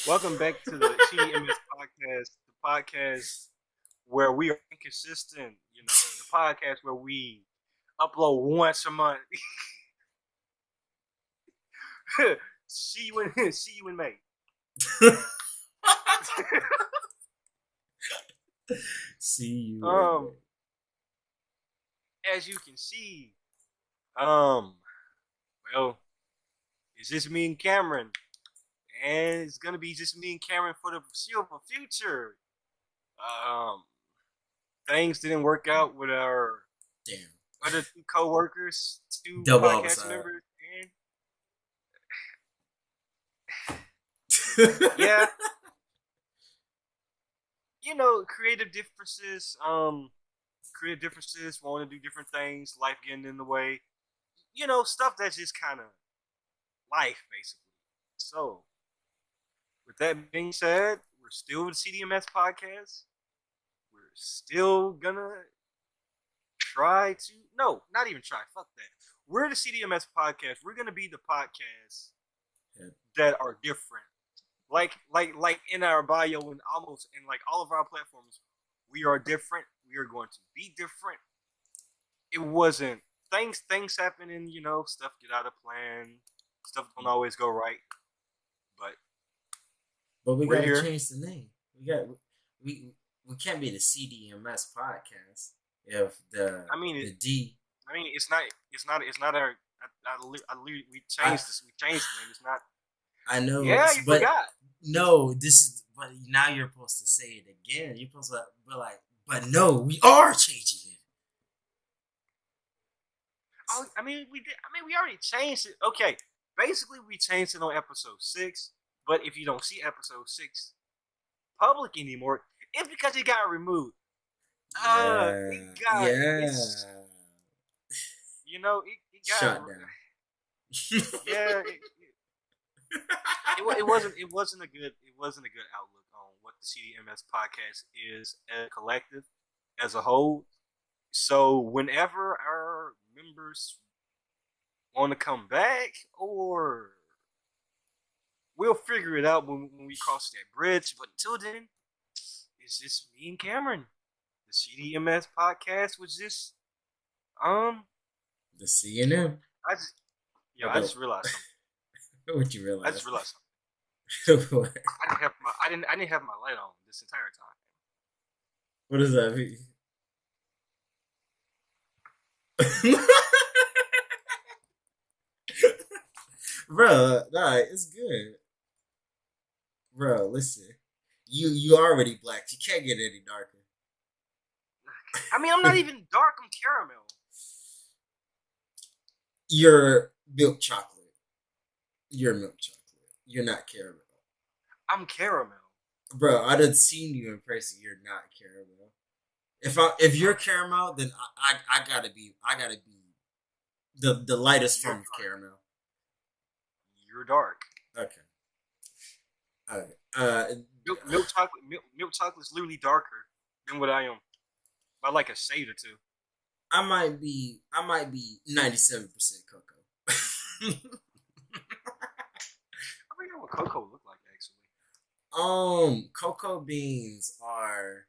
Welcome back to the CDMS podcast, the podcast where we are inconsistent. The podcast where we upload once a month. See you in May. See you. As you can see, well, it's just me and Cameron, and it's gonna be just me and Cameron for the foreseeable future. Things didn't work out with our other two co-workers, two Double podcast homicide. members, and yeah, creative differences. Creative differences, want to do different things, life getting in the way. Stuff that's just kind of life, basically. So, with that being said, we're still with the CDMS podcast. We're still gonna try to not even try. Fuck that. We're the CDMS podcast. We're gonna be the podcast that are different. Like in our bio and almost in like all of our platforms, we are different. We are going to be different. It wasn't things happen and stuff get out of plan. Stuff don't always go right. But we gotta change the name. We can't be the CDMS podcast if the D. I mean, it's not our. We changed this. We changed the name. It's not. I know. Yeah, you forgot. No, this is. But now you're supposed to say it again. You're supposed to be like, but no, we are changing it. Oh, I mean, we did. I mean, we already changed it. Okay, basically, we changed it on episode 6. But if you don't see episode 6 public anymore, it's because it got removed. It got. It got shut down. Yeah. It wasn't a good outlook on what the CDMS podcast is as a collective, as a whole. So whenever our members want to come back, or we'll figure it out when we cross that bridge. But until then, it's just me and Cameron. The CDMS podcast was just the CNM. I just realized something. What you realize? I just realized something. I didn't have my light on this entire time. What does that mean? Bro, nah, it's good. Bro, listen. You already black. You can't get any darker. I mean, I'm not even dark. I'm caramel. You're milk chocolate. You're milk chocolate. You're not caramel. I'm caramel. Bro, I done seen you in person. You're not caramel. If you're caramel, then I gotta be the lightest form of caramel. You're dark. Okay. Milk chocolate is literally darker than what I am by like a shade or two. I might be 97% cocoa. I forget what cocoa look like actually. Cocoa beans are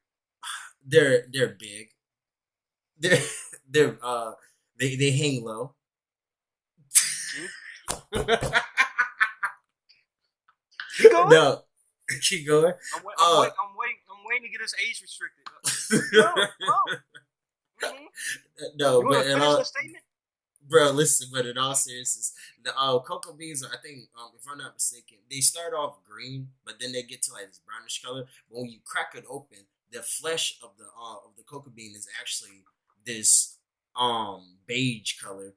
they're big. They hang low. Keep going? No, keep going. I'm waiting to get us age restricted. No. Mm-hmm. No, you want to finish the statement? Bro, listen. But in all seriousness, the cocoa beans, I think, if I'm not mistaken, they start off green, but then they get to like this brownish color. But when you crack it open, the flesh of the cocoa bean is actually this beige color,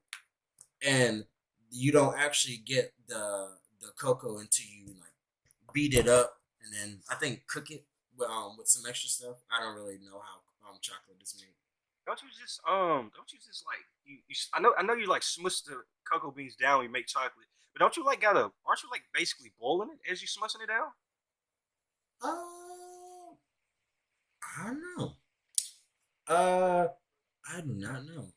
and you don't actually get the cocoa until you like beat it up and then I think cook it with some extra stuff. I don't really know how chocolate is made. Don't you just like you I know you like smush the cocoa beans down when you make chocolate, but aren't you like basically boiling it as you smushing it down? I don't know. I do not know.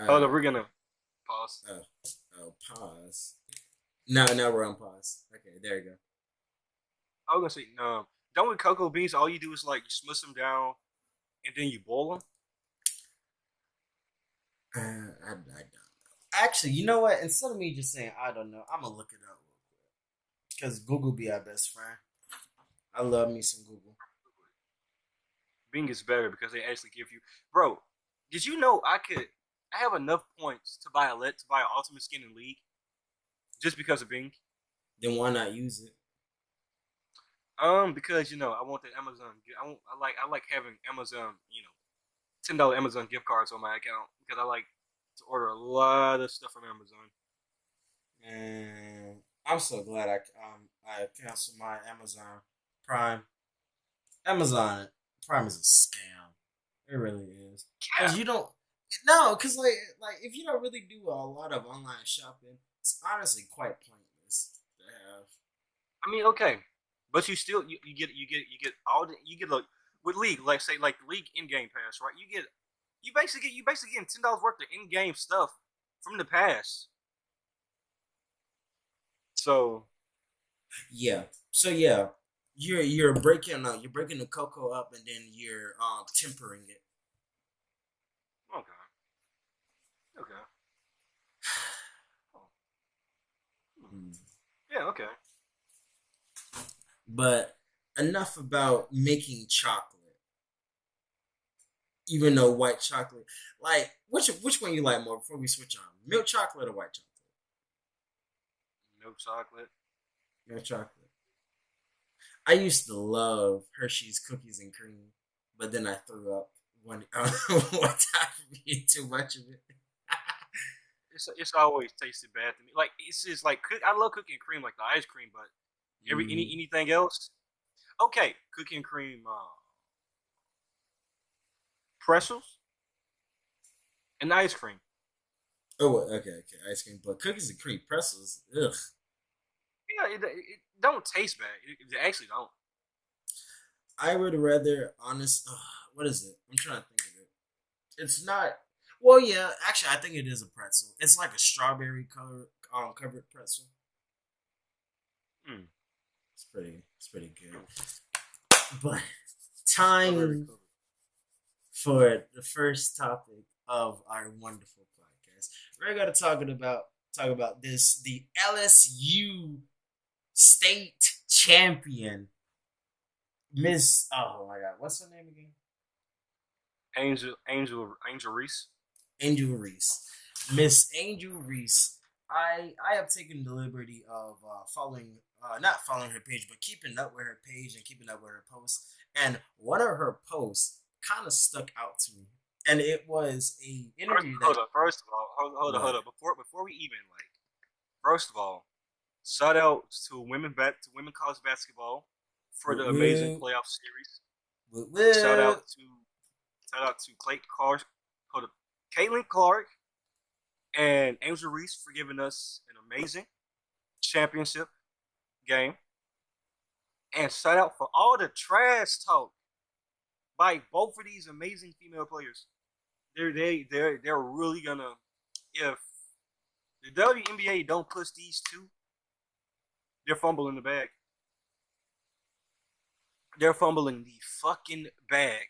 No, we're gonna pause. Pause. Now we're on pause. Okay, there you go. I was gonna say no. Don't with cocoa beans, all you do is like you smush them down and then you boil them. I don't know. Actually, you know what? Instead of me just saying I don't know, I'm gonna look it up real quick because Google be our best friend. I love me some Google. Bing is better because they actually give you, bro. Did you know I have enough points to buy an ultimate skin in League just because of Bing? Then why not use it? Because I want the Amazon. I like having Amazon. $10 Amazon gift cards on my account because I like to order a lot of stuff from Amazon. And I'm so glad I canceled my Amazon Prime. Amazon Prime is a scam. It really is. Cause Yeah. you don't no, cause like if you don't really do a lot of online shopping, it's honestly quite pointless to have. I mean, okay, but you get all the you get like with League, like say like the League in game pass, right? You basically getting $10 worth of in game stuff from the past. So Yeah. So yeah, you're breaking the cocoa up and then you're tempering it. okay, okay, oh, hmm. Hmm. Yeah, okay. But enough about making chocolate. Even though white chocolate, like which one you like more before we switch on? Milk chocolate or white chocolate? Milk chocolate. Milk chocolate. I used to love Hershey's cookies and cream, but then I threw up one time for eating too much of it. It's always tasted bad to me. Like it's just like I love cookie and cream, like the ice cream, but Mm. anything else, okay, cookie and cream, pretzels and ice cream. Oh, okay, ice cream, but cookies and cream pretzels, ugh. Yeah, it don't taste bad. It actually don't. I would rather honest. What is it? I'm trying to think of it. It's not. Well, yeah, actually, I think it is a pretzel. It's like a strawberry color covered pretzel. Mm. It's pretty good. Mm. But Strawberry time covered. for the first topic of our wonderful podcast. We're gonna talk about this the LSU state champion Miss. Oh my God, what's her name again? Angel Reese. Angel Reese. Miss Angel Reese. I have taken the liberty of following, not following her page, but keeping up with her page and keeping up with her posts. And one of her posts kind of stuck out to me, and it was a interview that First of all, hold what. up. Before we even like, first of all, shout out to women college basketball for the amazing Woo, playoff series. woo, Shout woo. out to Clayton Clark, hold up, Caitlin Clark, and Angel Reese for giving us an amazing championship game. And shout out for all the trash talk by both of these amazing female players. They're really gonna, if the WNBA don't push these two, they're fumbling the bag. They're fumbling the fucking bag.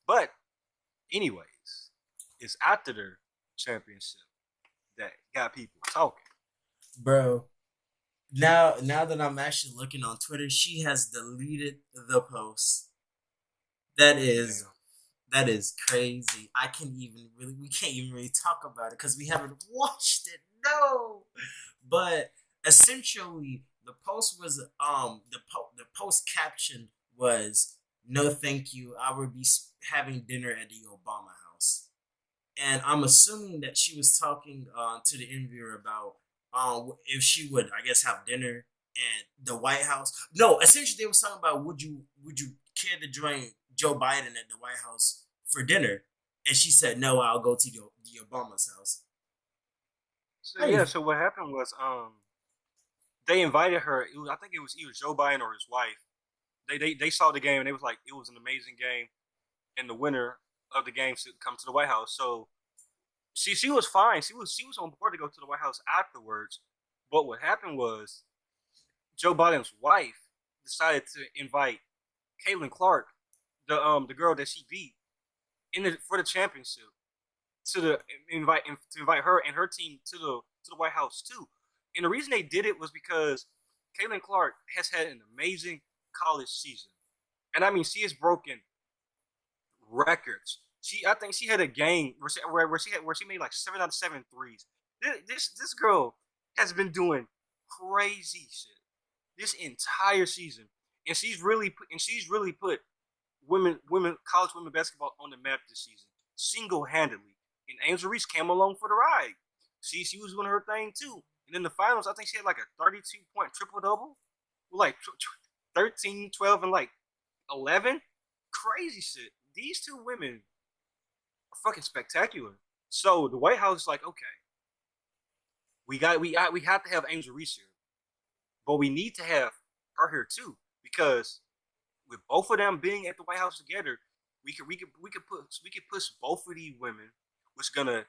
But anyways, it's after their championship that got people talking. Bro, now that I'm actually looking on Twitter, she has deleted the post. That is Damn. that is crazy. I can't even really we can't even really talk about it because we haven't watched it. No, but essentially the post was the post caption was no thank you. I would be having dinner at the Obama house, and I'm assuming that she was talking to the interviewer about if she would I guess have dinner at the White House. No, essentially they was talking about would you care to join Joe Biden at the White House for dinner? And she said, no, I'll go to the Obama's house. So I yeah, didn't, so what happened was they invited her. I think it was either Joe Biden or his wife. They saw the game and they was like it was an amazing game, and the winner of the game should come to the White House. So she was fine. She was on board to go to the White House afterwards. But what happened was Joe Biden's wife decided to invite Caitlin Clark, the girl that she beat for the championship, to invite her and her team to the White House too. And the reason they did it was because Caitlin Clark has had an amazing college season, and I mean she has broken records. I think she had a game where she made like 7 out of 7 threes. This girl has been doing crazy shit this entire season, and she's really put college women basketball on the map this season single handedly. And Angel Reese came along for the ride. She was doing her thing too. And in the finals, I think she had like a 32-point triple double, with like 13, 12, and like 11. Crazy shit. These two women are fucking spectacular. So the White House is like, okay, we have to have Angel Reese here, but we need to have her here too because with both of them being at the White House together, we could push both of these women, which is gonna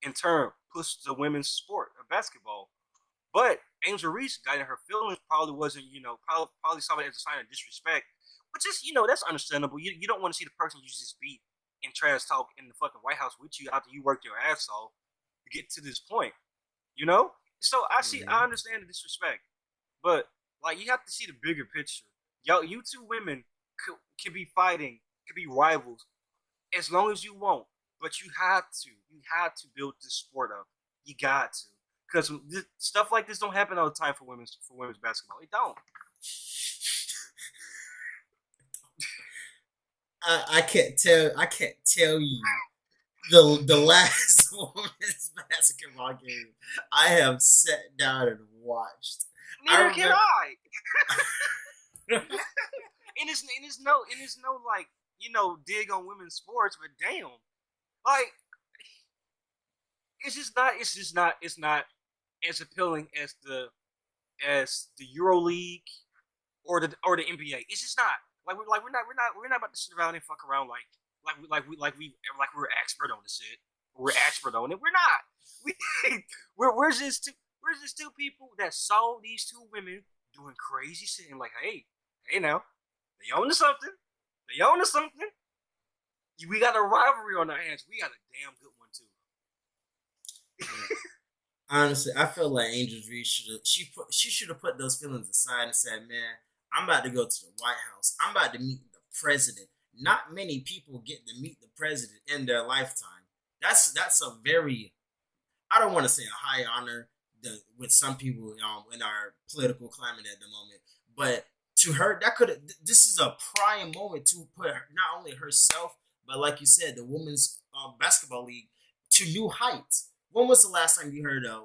in turn push the women's sport of basketball. But Angel Reese got in her feelings, probably wasn't, probably saw it as a sign of disrespect, which is, that's understandable. You don't want to see the person you just beat and trash talk in the fucking White House with you after you worked your ass off to get to this point, you know. So I understand the disrespect, but like you have to see the bigger picture. You two women could be fighting, could be rivals, as long as you want. But you have to build this sport up. You got to, because stuff like this don't happen all the time for women's basketball. It don't. I can't tell you the last women's basketball game I have sat down and watched. Neither can I. And it's no like dig on women's sports, but damn, like it's not as appealing as the EuroLeague or the NBA. It's just not. We're not about to sit around and fuck around we're expert on the shit. We're expert on it. We're not. We're just two people that saw these two women doing crazy shit and like, hey now, they own to something. We got a rivalry on our hands. We got a damn good one too. Honestly, I feel like Angel Reese should have put those feelings aside and said, "Man, I'm about to go to the White House. I'm about to meet the president. Not many people get to meet the president in their lifetime. That's a very, I don't want to say a high honor with some people in our political climate at the moment, but to her, this is a prime moment to put not only herself, but like you said, the women's basketball league to new heights. When was the last time you heard a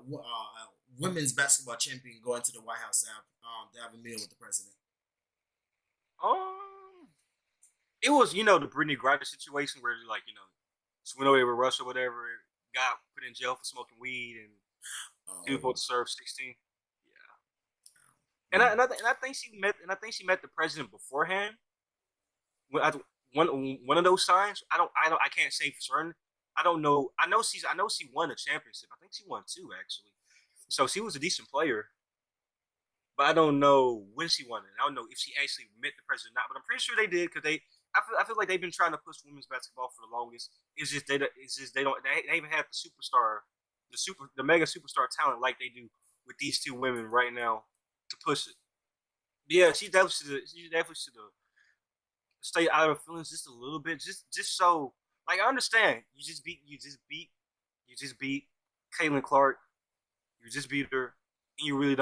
women's basketball champion go into the White House to have a meal with the president? It was the Brittany Griner situation where she went over there with Russia, whatever, got put in jail for smoking weed, and she was supposed to serve 16. Yeah, and I think she met the president beforehand. One of those signs. I can't say for certain. I don't know. I know she won a championship. I think she won 2 actually. So she was a decent player. But I don't know when she won it. I don't know if she actually met the president or not. But I'm pretty sure they did because I feel like they've been trying to push women's basketball for the longest. It's just they haven't had the mega superstar talent like they do with these two women right now to push it. But yeah, she definitely should have stayed out of her feelings just a little bit, just so like I understand you just beat Caitlin Clark, you just beat her, and you really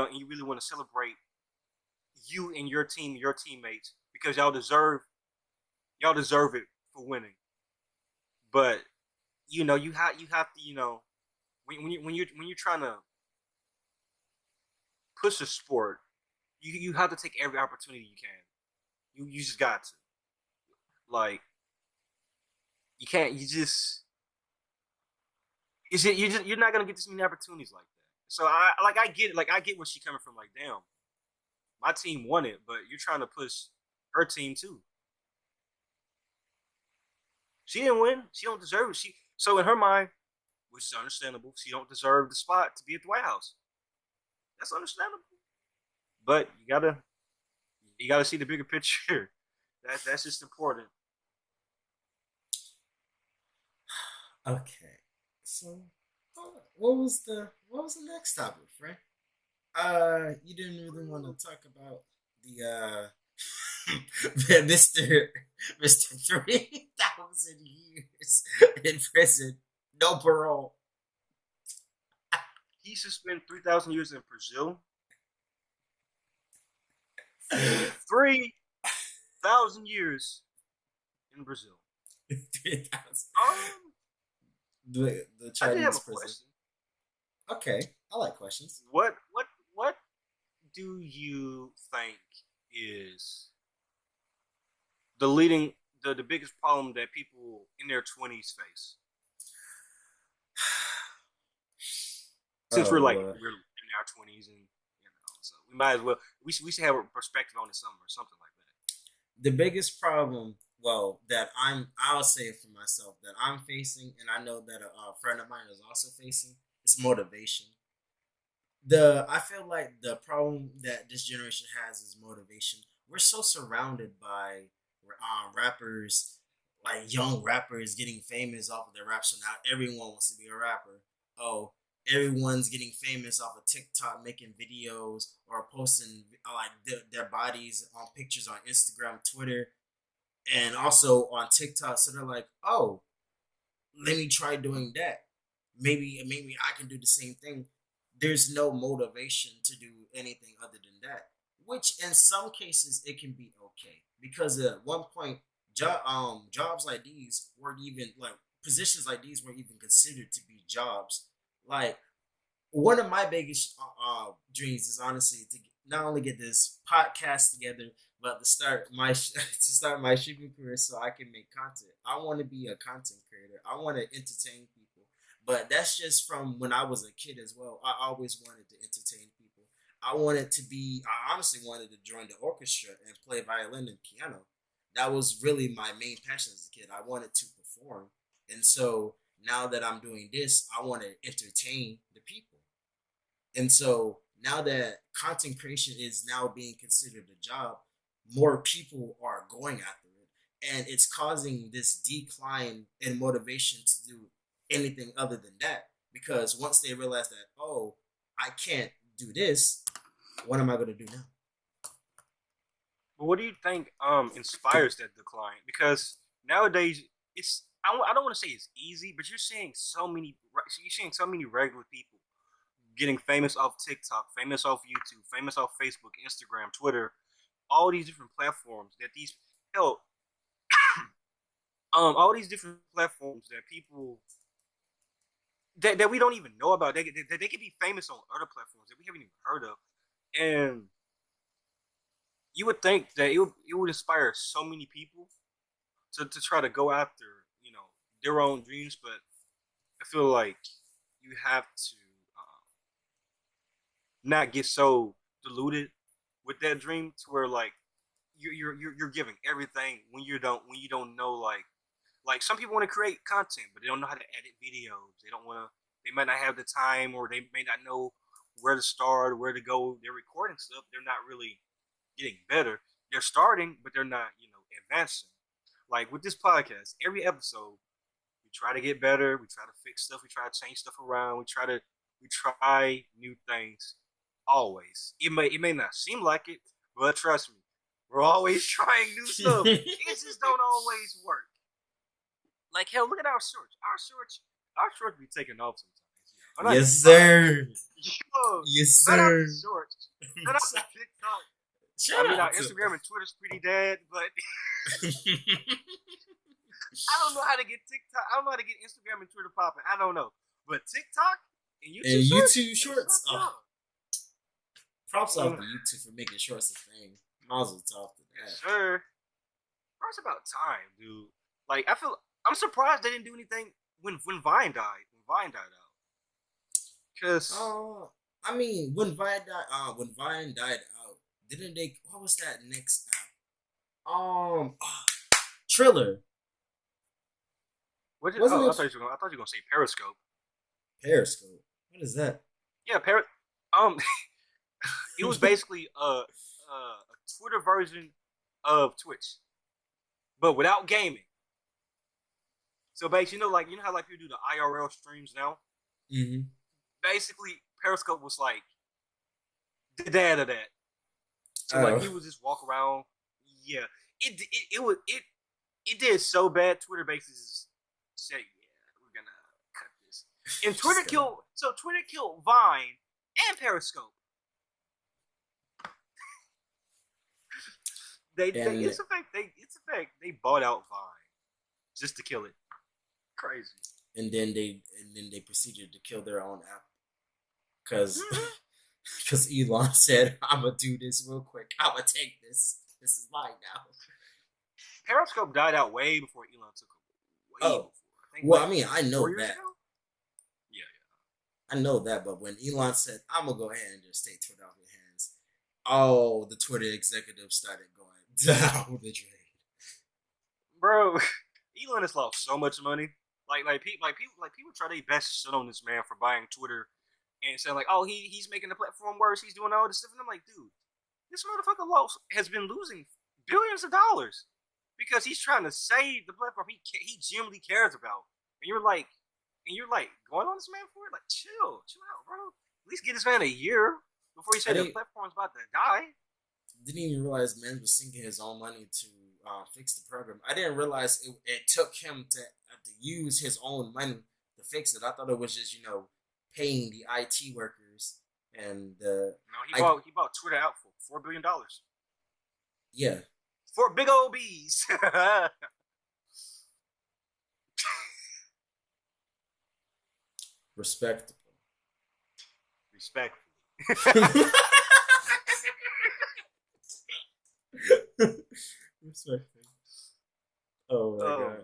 want to celebrate you and your team, your teammates, because y'all deserve it for winning. But you have to when you're trying to push a sport, you have to take every opportunity you can. You just got to, like, you can't you're not gonna get this many opportunities like that. So I get it. Like I get where she's coming from. Like, damn, my team won it, but you're trying to push her team too. She didn't win. She don't deserve it. So in her mind, which is understandable, she don't deserve the spot to be at the White House. That's understandable. But you gotta see the bigger picture. That's just important. Okay. So, what was the next topic, Frank? You didn't really want to talk about the Mister 3,000 years in prison, no parole. He should spend 3,000 years in Brazil. 3,000 years in Brazil. 3,000. Um, The I did have Chinese a prison. question. Okay, I like questions. What do you think is the biggest problem that people in their 20s face? Since Oh, we're in our 20s, and so we might as well we should have a perspective on the summer or something like that. the biggest problem, well, that I'll say it for myself that I'm facing, and I know that a friend of mine is also facing, is motivation. I feel like the problem that this generation has is motivation. We're so surrounded by rappers, like young rappers getting famous off of their rap. So now everyone wants to be a rapper. Oh, everyone's getting famous off of TikTok, making videos or posting like their bodies on pictures on Instagram, Twitter, and also on TikTok. So they're like, oh, let me try doing that. Maybe I can do the same thing. There's no motivation to do anything other than that. Which in some cases it can be okay because at one point jobs like these weren't even like positions like these weren't even considered to be jobs. Like one of my biggest dreams is honestly to not only get this podcast together, but to start my to start my shipping career so I can make content. I want to be a content creator. I want to entertain people, but that's just from when I was a kid as well. I always wanted to entertain people. I wanted to be. I honestly wanted to join the orchestra and play violin and piano. That was really my main passion as a kid. I wanted to perform, and so now that I'm doing this, I want to entertain the people. And so now that content creation is now being considered a job, more people are going after it. And it's causing this decline in motivation to do anything other than that. Because once they realize that, oh, I can't do this, what am I going to do now? But what do you think inspires that decline? Because nowadays it's I don't want to say it's easy, but you're seeing so many regular people getting famous off TikTok, famous off YouTube, famous off Facebook, Instagram, Twitter, all these different platforms that these hell all these different platforms that people that we don't even know about. They could be famous on other platforms that we haven't even heard of, and you would think that it would inspire so many people to try to go after their own dreams, but I feel like you have to not get so deluded with that dream to where like you're giving everything when you don't know like some people want to create content but they don't know how to edit videos. They might not have the time or they may not know where to start, where to go. They're recording stuff. They're not really getting better. They're starting, but they're not, advancing. Like with this podcast, every episode we try to get better. We try to fix stuff. We try to change stuff around. We try new things. Always. It may not seem like it, but trust me, we're always trying new stuff. It just don't always work. Like hell, look at our shorts. Our shorts be taking off sometimes. I'm not Yes, even lying. sir. Yo, Yes, shout out sir. to shorts. Shout out to TikTok. I Shout mean, our out to. Instagram and Twitter's pretty dead, but I don't know how to get TikTok. I don't know how to get Instagram and Twitter popping. I don't know, but TikTok and And YouTube shorts, YouTube they shorts. something else. Props off to YouTube for making shorts a thing. Mazel tov to Yes, that. sir. Bro, it's about time, dude. Like, I'm surprised they didn't do anything when Vine died. When Vine died out, because I mean, when Vine died out, didn't they? What was that next app? Triller. Wasn't it I thought you were gonna say Periscope. Periscope? What is that? Yeah, It was basically a Twitter version of Twitch, but without gaming. So basically, you know how like people do the IRL streams now. Mm-hmm. Basically, Periscope was like the dad of that. So like Oh, people would just walk around. Yeah, it did so bad. Twitter basically just said, "Yeah, we're gonna cut this." And Twitter killed Vine and Periscope. and It's a fact they bought out Vine just to kill it. Crazy. and then they proceeded to kill their own app because because Elon said, "I'm gonna do this real quick. I'm gonna take this. This is mine now." Periscope died out way before Elon took over. Way Oh, before. I think well, like I mean, I know 4 years that. ago. Yeah, I know that, but when Elon said, "I'm gonna go ahead and just take Twitter off your hands," all the Twitter executives started going down the drain. bro. Elon has lost so much money. People try their best to shit on this man for buying Twitter and saying like, oh, he's making the platform worse. He's doing all this stuff, and I'm like, dude, this motherfucker has been losing billions of dollars because he's trying to save the platform he genuinely cares about. And you're like going on this man for it. Like, chill out, bro. At least get this man a year before he I said the didn't, platform's about to die. didn't even realize man was sinking his own money to fix the program. I didn't realize it took him to use his own money to fix it. I thought it was just paying the IT workers and the No, I he bought Twitter out for $4 billion yeah, for big old bees. respectable. Respectfully. Respectful. Oh my Oh god. man.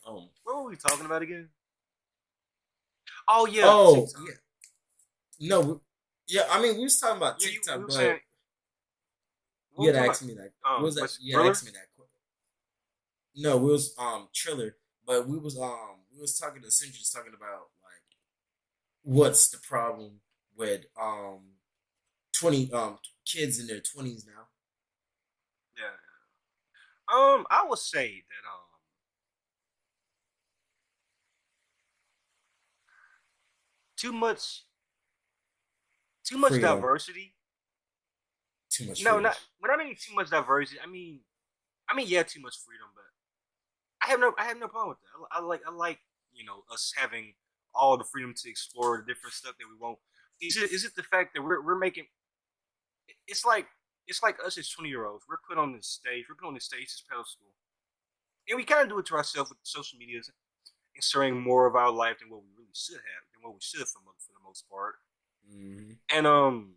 Um. What were we talking about again? Oh yeah, Oh TikTok. yeah. No. Yeah. I mean, we was talking about Yeah, we TikTok, were but saying what you were had we talking asked me that. about? What was that? Was You had Thriller? asked me that. No, we was Triller, but we was talking essentially just talking about like what's the problem with 20 kids in their 20s now. Yeah. I would say that too much too much Freedom, diversity. too much No, freedom. not when I mean too much diversity. I mean yeah, too much freedom, but I have no problem with that. I like us having all the freedom to explore the different stuff that we want. Is it the fact that we're making it's like it's like us as 20-year olds. We're put on this stage. We're put on this stage as pedestal, and we kind of do it to ourselves with social media, inserting more of our life than what we really should have, than what we should for the most part. Mm-hmm. And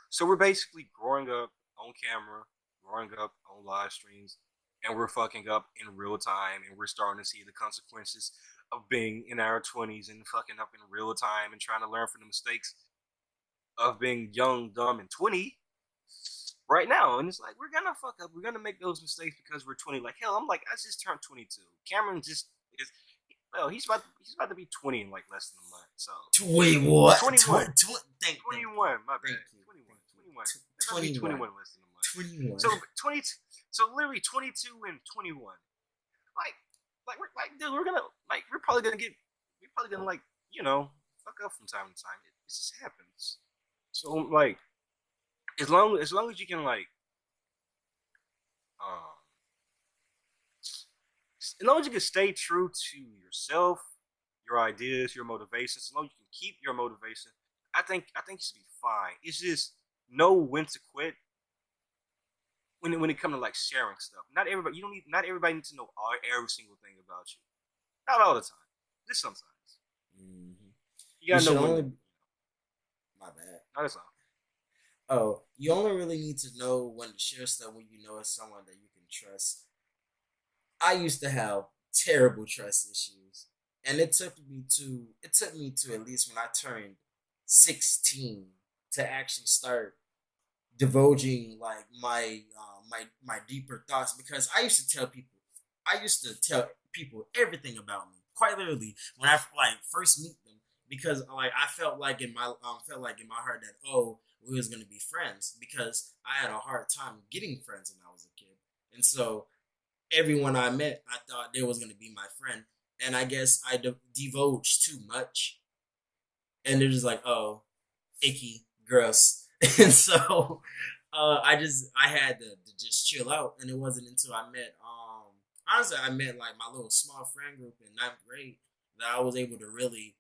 so we're basically growing up on camera, growing up on live streams, and we're fucking up in real time, and we're starting to see the consequences of being in our 20s and fucking up in real time and trying to learn from the mistakes of being young, dumb, and 20 right now. And it's like, we're gonna fuck up. We're gonna make those mistakes because we're 20. Like, hell, I just turned 22. Cameron just is, well, he's about to be 20 in like less than a month. So, Wait, what? 21. Thank 21, my bad. thank you. 21. Thank you. 21. It's about to be 21 in less than a month. 21. So 20, so literally 22 and 21. Dude, we're probably gonna like, fuck up from time to time. It just happens. So like, as long as you can like, um, as long as you can stay true to yourself, your ideas, your motivations, as long as you can keep your motivation, I think you should be fine. It's just know when to quit when it comes to like sharing stuff. Not everybody needs to know every single thing about you. Not all the time. Just sometimes. Mm-hmm. You You gotta should know when. only. My bad. Not that's all. Oh, you only really need to know when to share stuff when you know it's someone that you can trust. I used to have terrible trust issues, and it took me to at least when I turned 16 to actually start divulging like my deeper thoughts because I used to tell people everything about me quite literally when I like first meet them because like I felt like in my heart that we was gonna be friends because I had a hard time getting friends when I was a kid, and so everyone I met I thought they was gonna be my friend, and I guess I divulged too much, and they're just like, oh, icky, gross, and so I had to just chill out, and it wasn't until I met honestly I met like my little small friend group in ninth grade that I was able to really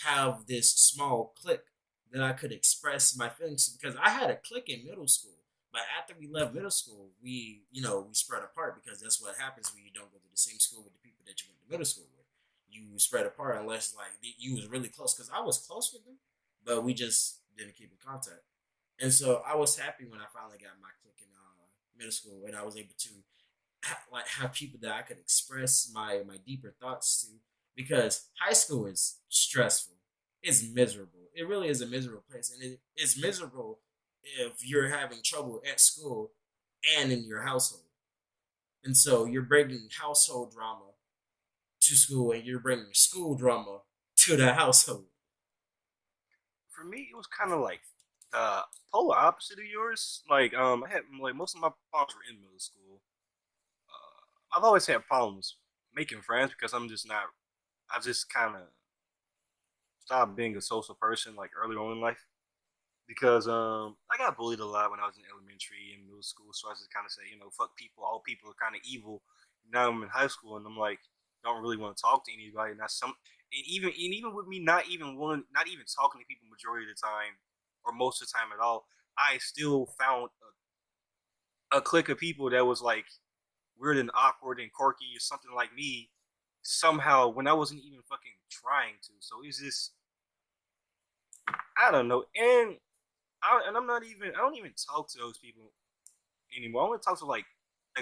have this small clique that I could express my feelings to, because I had a clique in middle school. But after we left middle school, we spread apart because that's what happens when you don't go to the same school with the people that you went to middle school with. You spread apart unless like you was really close, because I was close with them, but we just didn't keep in contact. And so I was happy when I finally got my clique in middle school, and I was able to have people that I could express my deeper thoughts to, because high school is stressful. It's miserable. It really is a miserable place, and it's miserable if you're having trouble at school and in your household. And so you're bringing household drama to school, and you're bringing school drama to the household. For me, it was kind of like the polar opposite of yours. Like, I had like most of my problems were in middle school. I've always had problems making friends because I'm just not. I just kind of stopped being a social person like early on in life because I got bullied a lot when I was in elementary and middle school. So I just kind of say, fuck people. All people are kind of evil. Now I'm in high school and I'm like, don't really want to talk to anybody. And that's some, and even with me not even talking to people majority of the time or most of the time at all, I still found a clique of people that was like weird and awkward and quirky or something like me somehow when I wasn't even fucking trying to. So it's just I don't know, and I don't even talk to those people anymore. I only talk to like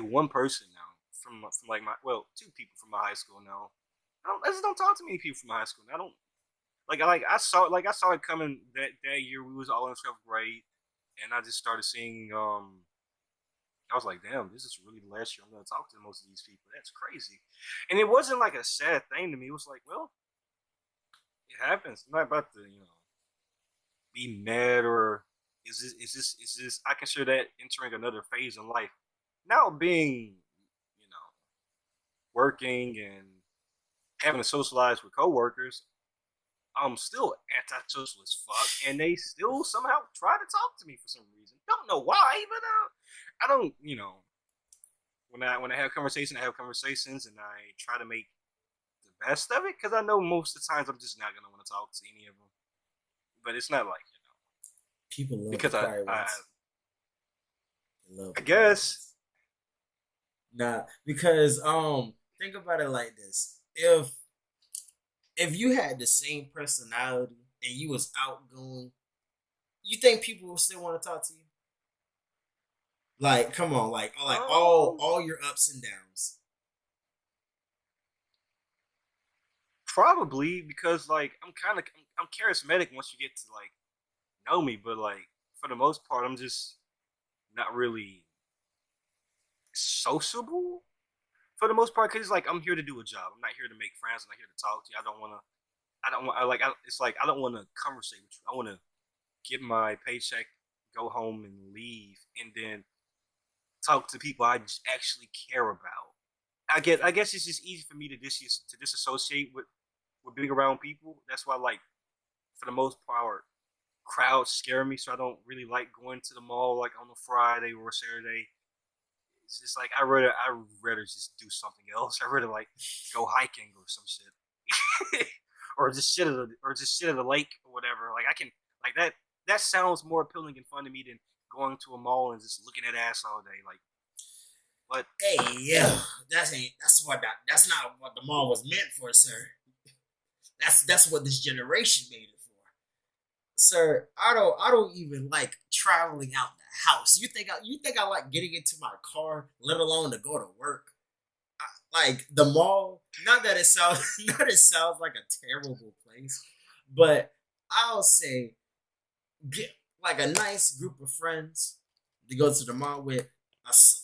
one person now from like my two people from my high school now. I just don't talk to many people from my high school. I don't I saw it coming that year. We was all in 12th grade, and I just started seeing I was like, damn, this is really the last year I'm gonna talk to most of these people. That's crazy. And it wasn't like a sad thing to me. It was like, well, it happens. I'm not about to, be mad or is this I consider that entering another phase in life. Now being, working and having to socialize with coworkers, I'm still antisocial as fuck, and they still somehow try to talk to me for some reason. Don't know why, but I don't. When I have conversations, I have conversations, and I try to make the best of it because I know most of the times I'm just not gonna want to talk to any of them. But it's not like People love the because quiet ones. They love I the quiet ones. guess Nah, because think about it like this. If you had the same personality and you was outgoing, you think people will still want to talk to you? Like, come on, like um all your ups and downs. probably because like I'm charismatic once you get to like know me, but like for the most part I'm just not really sociable for the most part because like I'm here to do a job. I'm not here to make friends. I'm not here to talk to you. I don't want to. I don't want. it's like I don't want to conversate with you. I want to get my paycheck, go home, and leave, and then talk to people I just actually care about. I guess it's just easy for me to disassociate with being around people. That's why like for the most part crowds scare me, so I don't really like going to the mall like on a Friday or a Saturday. It's just like I rather just do something else. I rather like go hiking or some shit, or just sit at a lake or whatever. Like I can like that. That sounds more appealing and fun to me than going to a mall and just looking at ass all day. Like, but Hey, yeah, that's not what the mall was meant for, sir. That's what this generation made it for, sir. I don't even like traveling out the house. You think I like getting into my car, let alone to go to work? Like the mall. Not that it sounds not it sounds like a terrible place, but I'll say get like a nice group of friends to go to the mall with,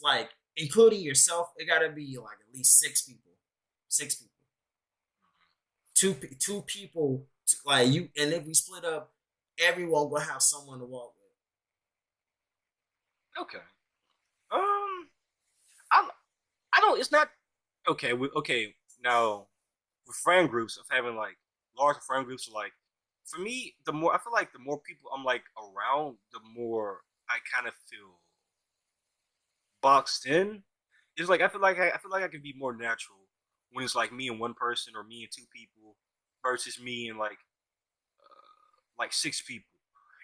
like including yourself. It gotta be like at least 6 people, 6 people, two people Like you, and if we split up, everyone will have someone to walk with. Okay. I I don't. It's not okay. Okay. Now with friend groups of having like large friend groups, like for me, the more I feel like the more people I'm like around, the more I kind of feel boxed in. It's like I feel like I can be more natural when it's like me and one person or me and two people versus me and like six people.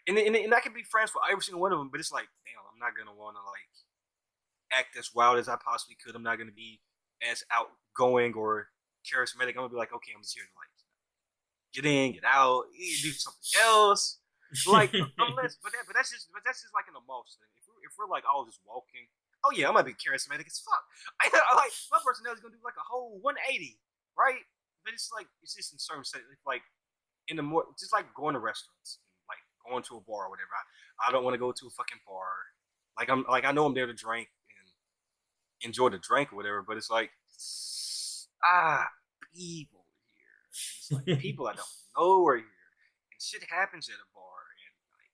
And I can be friends with every single one of them, but it's like, damn, I'm not gonna want to like act as wild as I possibly could. I'm not gonna be as outgoing or charismatic. I'm gonna be like, okay, I'm just here to like get in, get out, do something else. Like unless, but that's just like an emotion thing. If we're like all just walking, oh yeah, I might be charismatic as fuck. I like my personality is gonna do like a whole 180, right? But it's just in certain settings, like in the more just like going to restaurants, like going to a bar or whatever. I don't want to go to a fucking bar. Like I know I'm there to drink and enjoy the drink or whatever, but it's like people here. And it's like people I don't know are here. And shit happens at a bar and like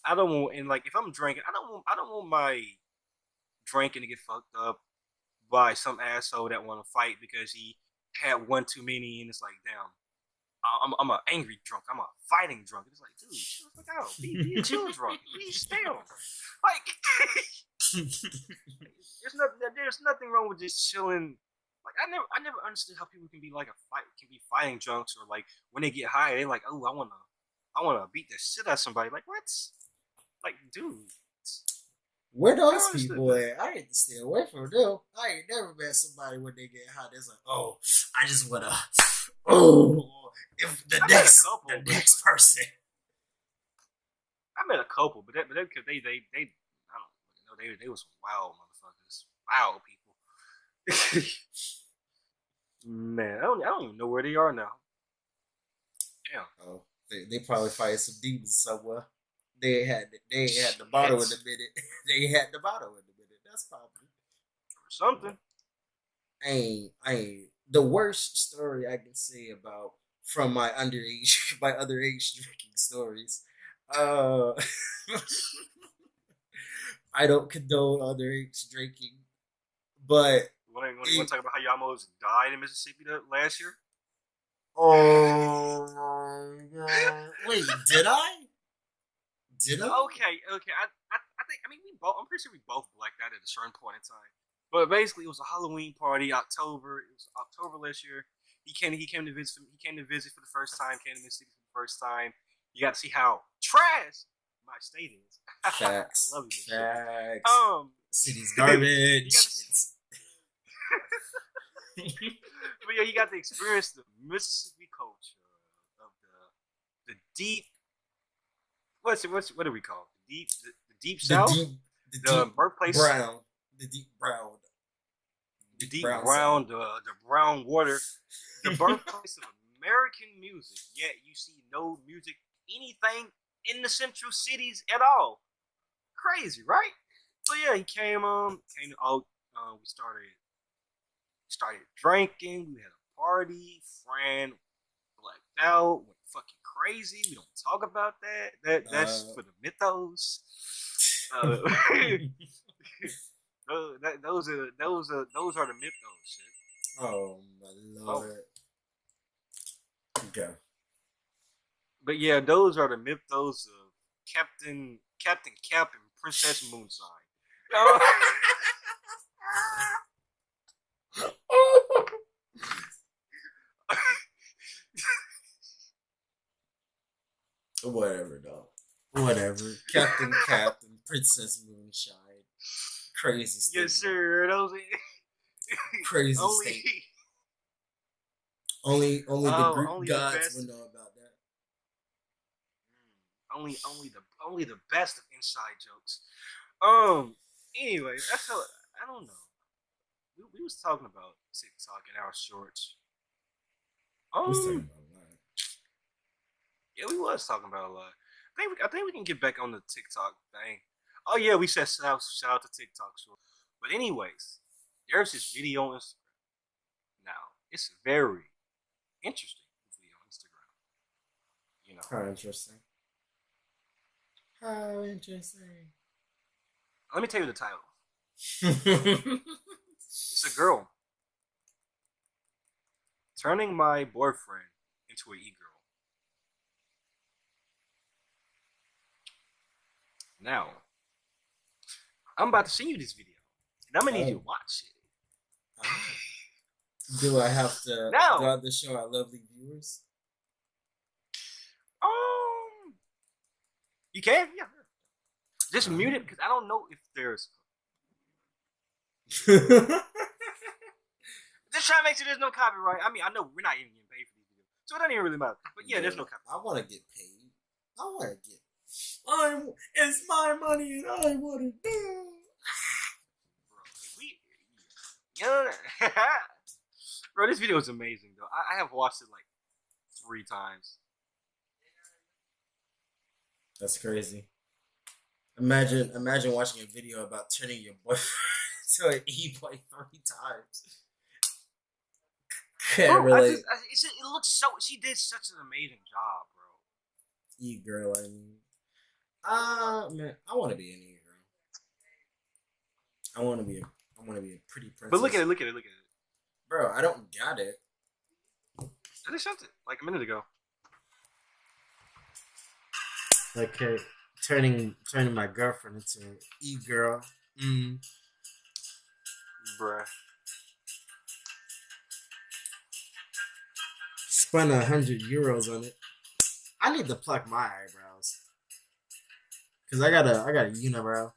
I don't want and like if I'm drinking, I don't want my drinking to get fucked up by some asshole that want to fight because he had one too many and it's like damn. I'm an angry drunk. I'm a fighting drunk. It's like, dude, chill the fuck out. Be a chill drunk. Please stay on. Like, there's nothing wrong with just chilling. Like, I never understood how people can be like can be fighting drunks or like when they get high, they like, oh, I wanna beat the shit out of somebody. Like, what? Like, dude. Where those people at? I need to stay away from them. I ain't never met somebody when they get hot. It's like, oh, I just wanna, oh, if the next person. I met a couple, but they I don't know, they was some wild motherfuckers, wild people. Man, I don't even know where they are now. Damn. Oh, they probably fight some demons somewhere. They had the bottle in a minute. They had the bottle in a minute. That's probably something. I ain't the worst story I can say about from my underage my underage drinking stories. Uh I don't condone underage drinking, but You want to talk about how you almost died in Mississippi last year? Oh my god! Wait, did I? Did I? Okay. I think we both. I'm pretty sure we both blacked out at a certain point in time. But basically, it was a Halloween party. October. It was October last year. He came to visit. He came to visit for the first time. Came to Mississippi for the first time. You got to see how trash my state is. Facts. I love you. Facts. City's garbage. But yeah, you got to experience the Mississippi culture of the deep. What do we call it? The deep South, the birthplace brown, the deep brown, the deep brown, the brown water, the birthplace of American music. Yet you see no music, anything in the central cities at all. Crazy, right? So yeah, he came out. We started drinking. We had a party. Fran blacked out. Went fucking crazy. We don't talk about that. That's for the mythos. Those are the mythos. Shit. Oh my lord. Okay. But yeah, those are the mythos of Captain Cap and Princess Moonshine. Whatever, dog. Whatever. Captain, Princess Moonshine. Crazy state. Yes, sir. Those crazy state. Only the Greek gods would know about that. Only the best of inside jokes. Anyway, I don't know. We was talking about TikTok in our shorts. We was talking about a lot. Yeah, we was talking about a lot. I think we can get back on the TikTok thing. Oh yeah, we said shout out to TikTok short. But anyways, there's this video on Instagram. Now, it's very interesting video on Instagram. You know. How interesting. How interesting. Let me tell you the title. It's a girl turning my boyfriend into an e-girl. Now, I'm about to send you this video, and I'm gonna need you to watch it. Do I have to Now, do I have to show our lovely viewers? You can, yeah. Just mute it because I don't know if there's. Just try to make sure there's no copyright. I mean, I know we're not even getting paid for these videos, so it doesn't even really matter. But yeah, there's no copyright. I want to get paid. I want to get. It's my money and I want it now. Bro, bro, this video is amazing though. I have watched it like 3 times. That's crazy. Imagine watching a video about turning your boyfriend to an e-boy 3 times. Can't relate. It looks so. She did such an amazing job, bro. E-girl, I mean. Man, I want to be an e-girl. I want to be a pretty princess. But look at it. Bro, I don't got it. I just sent it like a minute ago. Okay, turning my girlfriend into an e-girl. Bruh. Spent €100 on it. I need to pluck my eyebrows. Cause I got a unibrow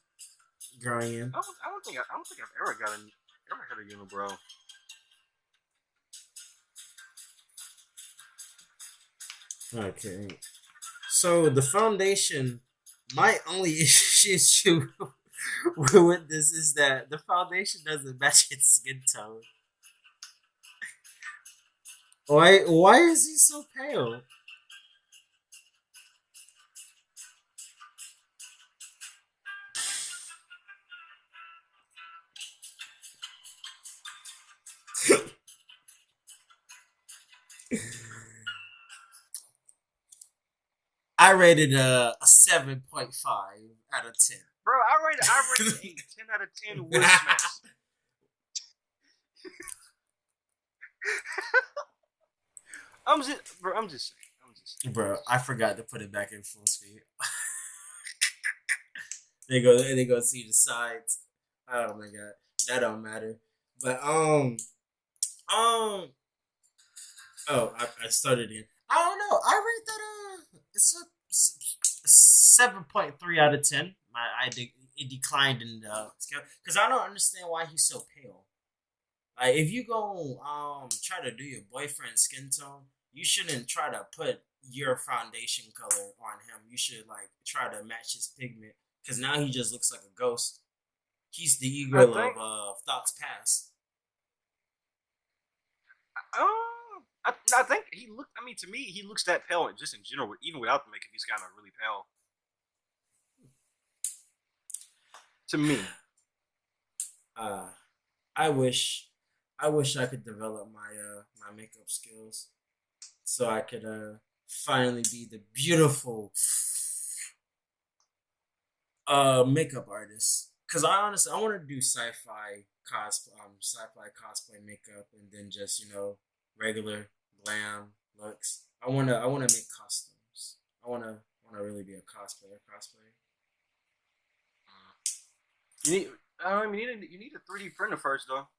growing in. I don't think I've ever had a unibrow. Okay. So the foundation, my only issue with this is that the foundation doesn't match its skin tone. Why is he so pale? I rated a 7.5 out of 10. Bro, I rated a 10 out of 10 with smash. I'm just saying. Bro, I forgot to put it back in full screen. They go see the sides. Oh my god, that don't matter. But I started in. I don't know. I rate that it's a 7.3 out of 10. It declined in the scale because I don't understand why he's so pale. Like if you go try to do your boyfriend's skin tone, you shouldn't try to put your foundation color on him. You should like try to match his pigment because now he just looks like a ghost. He's the e-girl of Thoughts Past. I think he looked. I mean, to me, he looks that pale just in general. Even without the makeup, he's kind of really pale. To me, I wish I could develop my makeup skills so I could finally be the beautiful makeup artist. Cause I honestly I want to do sci-fi cosplay makeup and then just regular glam looks. I wanna make costumes. I wanna really be a cosplayer. You need a 3D printer first though.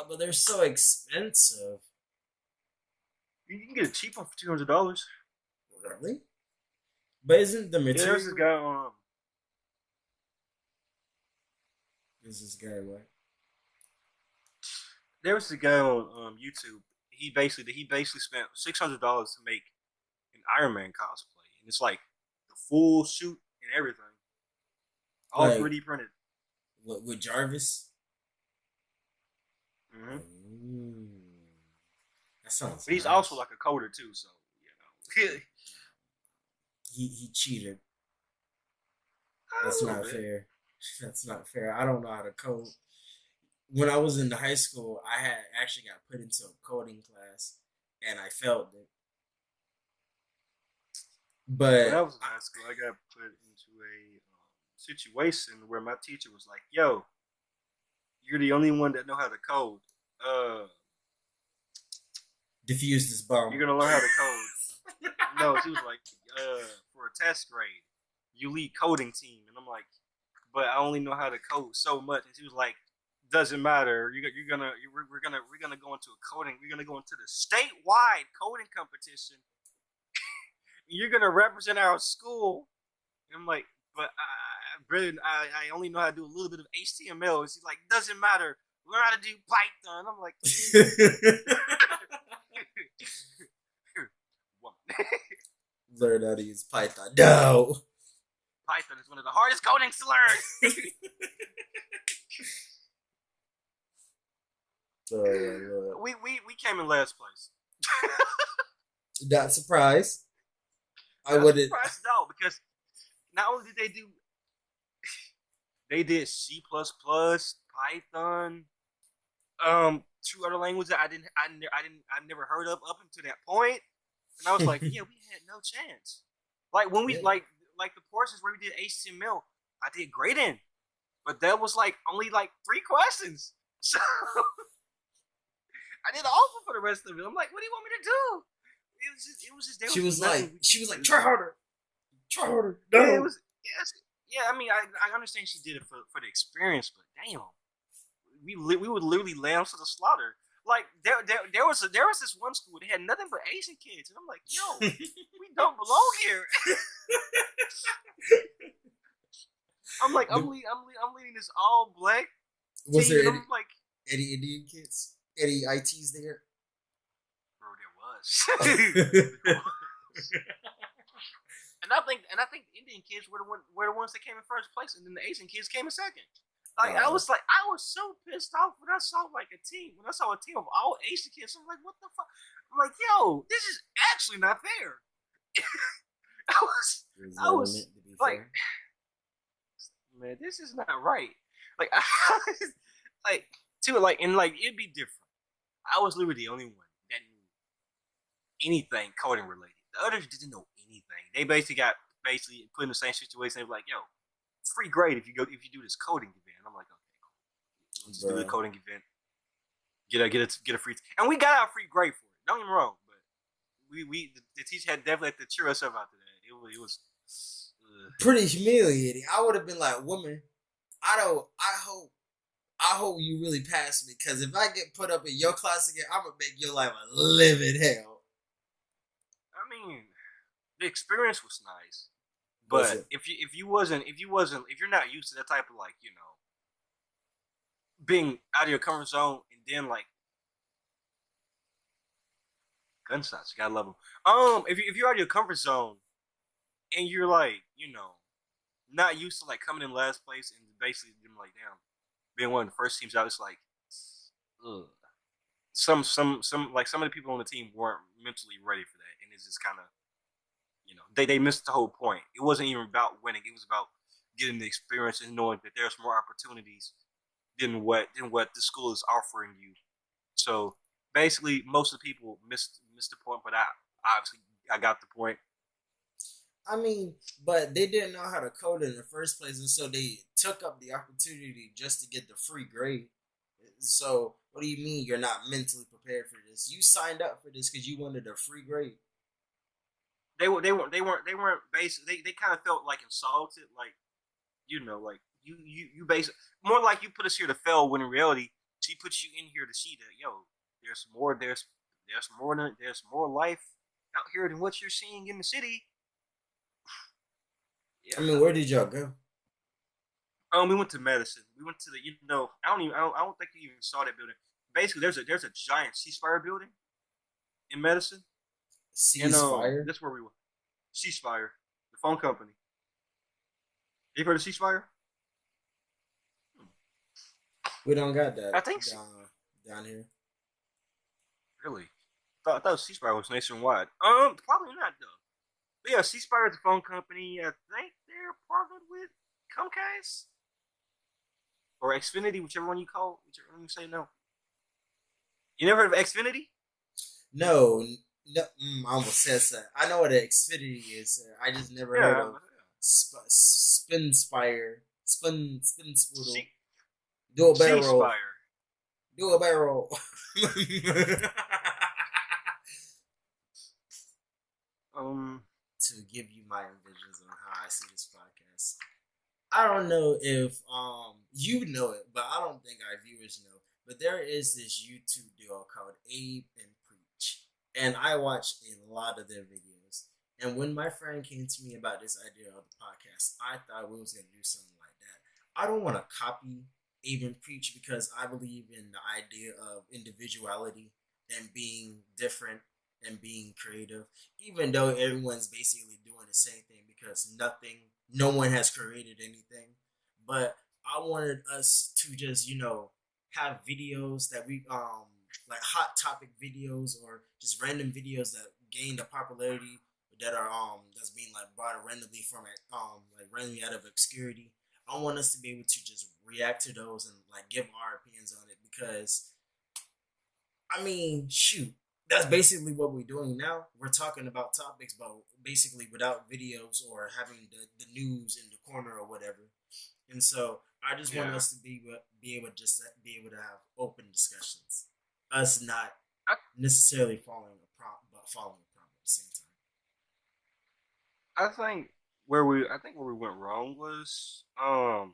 But they're so expensive. You can get a cheap one for $200. Really? But isn't the material? Yeah, there's this guy This is guy what? There was a guy on YouTube. He basically spent $600 to make an Iron Man cosplay, and it's like the full suit and everything, all 3D printed. With Jarvis? Mm-hmm. That sounds. But he's also like a coder too, so he cheated. That's not fair. That's not fair. I don't know how to code. When I was in high school, I had actually got put into a coding class, and I failed it. When I But was in high school, I got put into a situation where my teacher was like, "Yo, you're the only one that know how to code. Uh, diffuse this bomb. you're gonna learn how to code." No, she was like, for a test grade, you lead coding team, and I'm like, but I only know how to code so much. And she was like, doesn't matter. We're gonna go into a coding. We're gonna go into the statewide coding competition. You're gonna represent our school. And I'm like, but I only know how to do a little bit of HTML. And she's like, doesn't matter. Learn how to do Python. I'm like, woman. Learn how to use Python. No. Python is one of the hardest codings to learn. Oh, we came in last place. not surprised. I Not wouldn't. surprised at all because not only did they did C++, Python, two other languages that I never heard of up until that point, and I was like, yeah, we had no chance. Like when we like the portions where we did HTML, I did great in, but that was like only like 3 questions, so I did awful for the rest of it. I'm like, what do you want me to do? It was just She was like, try harder, try harder. No. Yeah, it was yes, yeah. I mean, I understand she did it for the experience, but damn, we would literally lay them to the slaughter. Like there was this one school that had nothing but Asian kids, and I'm like, yo, we don't belong here. I'm like, I'm leading this all black Was team, there and I'm like, any Indian kids? Any ITs there? bro, there was. And I think the Indian kids were the ones that came in first place, and then the Asian kids came in second. Like I was so pissed off when I saw a team of all Asian kids. I'm like, what the fuck? I'm like, yo, this is actually not fair. I was like, man, this is not right. Like, it'd be different. I was literally the only one that knew anything coding related. The others didn't know anything. They basically got put in the same situation. They were like, yo, free grade if you do this coding event. And I'm like, okay, cool. Let's do the coding event. Get a free and we got our free grade for it. Don't get me wrong, but the teacher had definitely had to cheer us up after that. It was pretty humiliating. I would have been like, woman, I hope you really pass me, because if I get put up in your class again, I'm gonna make your life a living hell. I mean, the experience was nice, but if you're not used to that type of, like, you know, being out of your comfort zone, and then like gunshots, you gotta love them. If you're out of your comfort zone and you're like, you know, not used to like coming in last place and basically them like, damn, being one of the first teams out, it's like, ugh. Some of the people on the team weren't mentally ready for that, and it's just kind of, you know, they missed the whole point. It wasn't even about winning; it was about getting the experience and knowing that there's more opportunities than what the school is offering you. So basically, most of the people missed the point, but I got the point. I mean, but they didn't know how to code in the first place, and so they took up the opportunity just to get the free grade. So, what do you mean you're not mentally prepared for this? You signed up for this because you wanted a free grade. They weren't basically, they kind of felt like insulted, like, you know, like you basically more like you put us here to fail, when in reality she puts you in here to see that, yo, there's more life out here than what you're seeing in the city. Yeah. I mean, where did y'all go? We went to Medicine. We went to the, you know, I don't think you even saw that building. Basically, there's a giant ceasefire building in Medicine. Ceasefire? That's where we were. Ceasefire, the phone company. You heard of Ceasefire? We don't got that. I think down here. Really? I thought Ceasefire was nationwide. Probably not though. But yeah, Ceasefire is a phone company. I think they're partnered with Comcast or Xfinity, whichever one you say. No, you never heard of Xfinity? No, No, I almost said that. I know what an Xfinity is, sir. I just never heard Yeah, of spin spire, spin spoodle, C do a C barrel, Spire. do a barrel. Um, To give you my envisions on how I see this podcast. I don't know if you know it, but I don't think our viewers know. But there is this YouTube duo called Abe and Preach, and I watch a lot of their videos. And when my friend came to me about this idea of the podcast, I thought we was gonna do something like that. I don't want to copy Abe and Preach because I believe in the idea of individuality and being different and being creative, even though everyone's basically doing the same thing because no one has created anything. But I wanted us to just, have videos that we like hot topic videos or just random videos that gain the popularity that are that's being like brought randomly from it like randomly out of obscurity. I want us to be able to just react to those and like give our opinions on it because I mean, shoot, that's basically what we're doing now. We're talking about topics, but basically without videos or having the news in the corner or whatever. And so I just want yeah. us to be able to just be able to have open discussions. Us not I necessarily following a prompt, but following a prompt at the same time. I think I think where we went wrong was I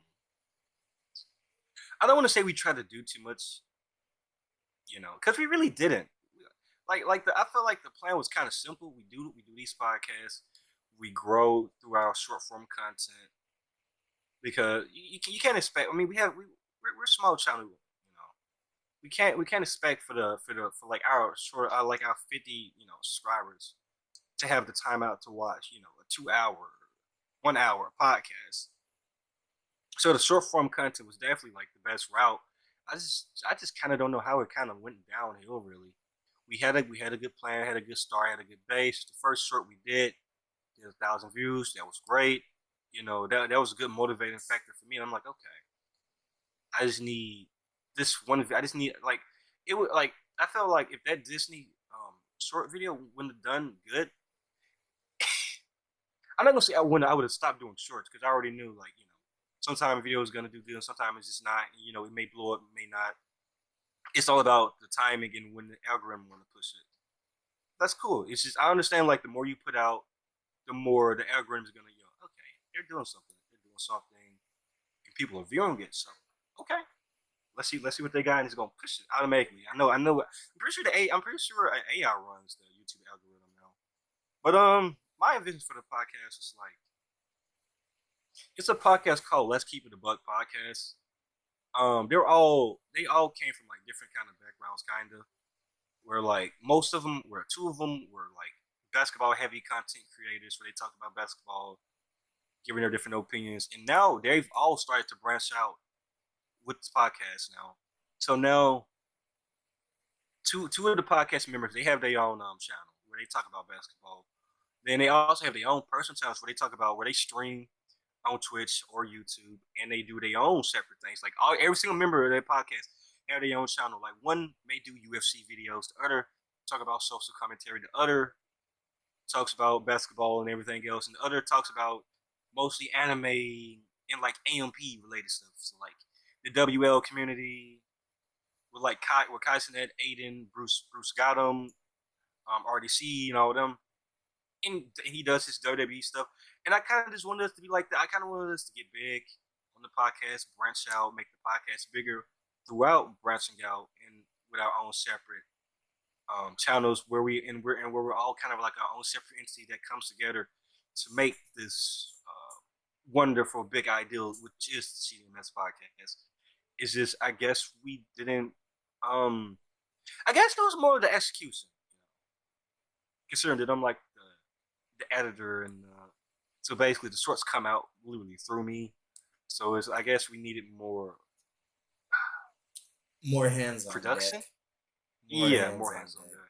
don't want to say we tried to do too much, because we really didn't. I feel like the plan was kind of simple. We do these podcasts, we grow through our short form content because you can't expect. I mean, we're a small channel, we can't expect for like our short like our 50 subscribers to have the time out to watch a 2 hour, 1 hour podcast. So the short form content was definitely like the best route. I just kind of don't know how it kind of went downhill. Really, we had a good plan, had a good start, had a good base. The first short we did 1,000 views. That was great. That was a good motivating factor for me. And I'm like, okay, I just need this one. I just need like it would like I felt like if that Disney short video wouldn't have done good, I'm not gonna say I would have stopped doing shorts because I already knew sometimes a video is gonna do good, sometimes it's just not. It may blow up, it may not. It's all about the timing and when the algorithm want to push it. That's cool. It's just I understand like the more you put out, the more the algorithm is gonna okay, they're doing something, and people are viewing it. So okay, let's see what they got, and it's gonna push it automatically. I know. I'm pretty sure an AI runs the YouTube algorithm now. But my vision for the podcast is like it's a podcast called Let's Keep It a Buck podcast. They all came from like different kind of backgrounds, kind of. Where like most of them, where two of them were like basketball heavy content creators, where they talk about basketball, giving their different opinions, and now they've all started to branch out with this podcast now. So now two of the podcast members they have their own channel where they talk about basketball. Then they also have their own personal channels where they talk about where they stream on Twitch or YouTube, and they do their own separate things. Like every single member of their podcast have their own channel. Like one may do UFC videos, the other talk about social commentary, the other talks about basketball and everything else, and the other talks about mostly anime and like AMP related stuff. So like the WL community with like with Kai Cenat, Aiden, Bruce Gotham, RDC, and all of them. And he does his WWE stuff. And I kind of just wanted us to be like that. I kind of wanted us to get big on the podcast, branch out, make the podcast bigger throughout branching out and with our own separate channels where we're all kind of like our own separate entity that comes together to make this wonderful big ideal, which is the CDMS podcast. Is just I guess we didn't. I guess it was more of the execution, considering that I'm like the editor and so basically the shorts come out literally through me. So it's I guess we needed more More hands on deck. production. More Yeah, hands more on hands on deck. that.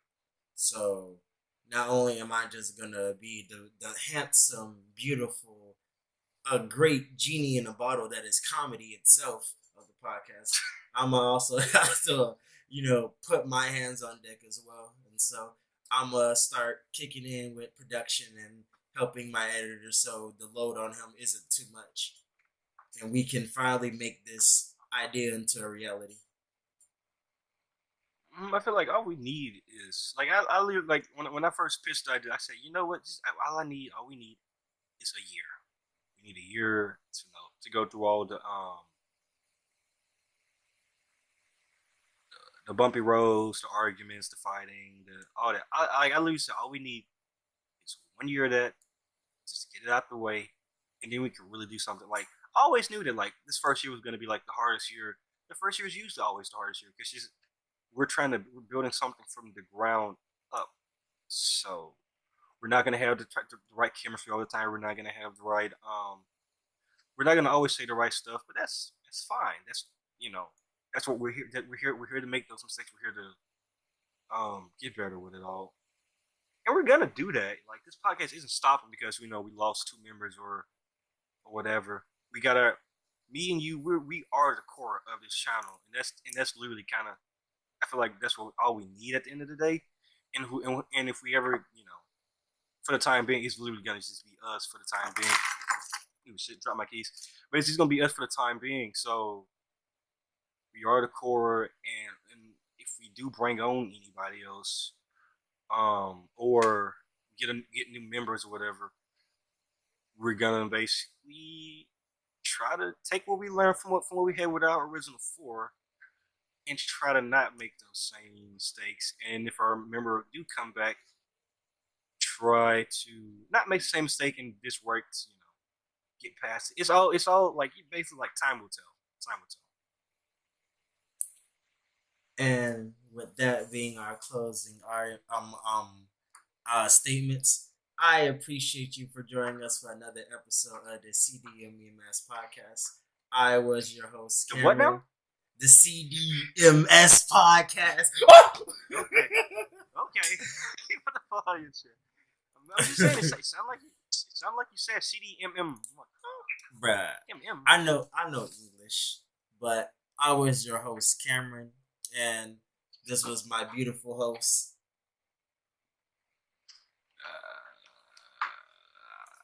So not only am I just gonna be the handsome, beautiful, a great genie in a bottle that is comedy itself of the podcast, I'm also have to put my hands on deck as well. And so I'm gonna start kicking in with production and helping my editor, so the load on him isn't too much, and we can finally make this idea into a reality. I feel like all we need is like I like when I first pitched the idea, I said, you know what, just, all we need is a year. We need a year to to go through all the bumpy roads, the arguments, the fighting, the all that. I literally said all we need is 1 year of that, just get it out the way, and then we can really do something. Like I always knew that like this first year was going to be like the hardest year. The first year is usually always the hardest year because we're building something from the ground up. So we're not gonna have the right chemistry all the time. We're not gonna have the right we're not gonna always say the right stuff, but that's fine. That's you know that's what we're here. We're here to make those mistakes. We're here to get better with it all, and we're gonna do that. Like this podcast isn't stopping because we lost two members or whatever. We gotta me and you. We are the core of this channel, and that's literally kind of. I feel like that's what all we need at the end of the day, and if we ever for the time being, it's literally gonna just be us for the time being. Ooh, shit, drop my keys. But it's just gonna be us for the time being. So we are the core, and if we do bring on anybody else, or get new members or whatever, we're gonna basically try to take what we learned from what we had with our original four, and try to not make those same mistakes. And if our member do come back, try to not make the same mistake and just work to get past it. It's all like basically like time will tell. Time will tell. And with that being our closing, our statements, I appreciate you for joining us for another episode of the CDMS podcast. I was your host, Cameron. What now? The CDMS podcast. Okay. What the fuck are you saying? I'm just saying it sound like you said CDMM. Bruh. I know English, but I was your host, Cameron, and this was my beautiful host,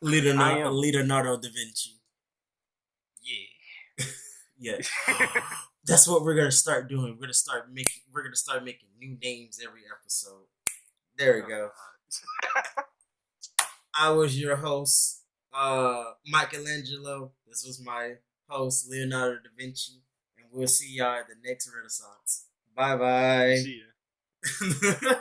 Leonardo da Vinci. Yeah. Yeah. That's what we're gonna start doing. We're gonna start making new names every episode. There we go. I was your host, Michelangelo. This was my host, Leonardo da Vinci. And we'll see y'all at the next Renaissance. Bye bye. See ya.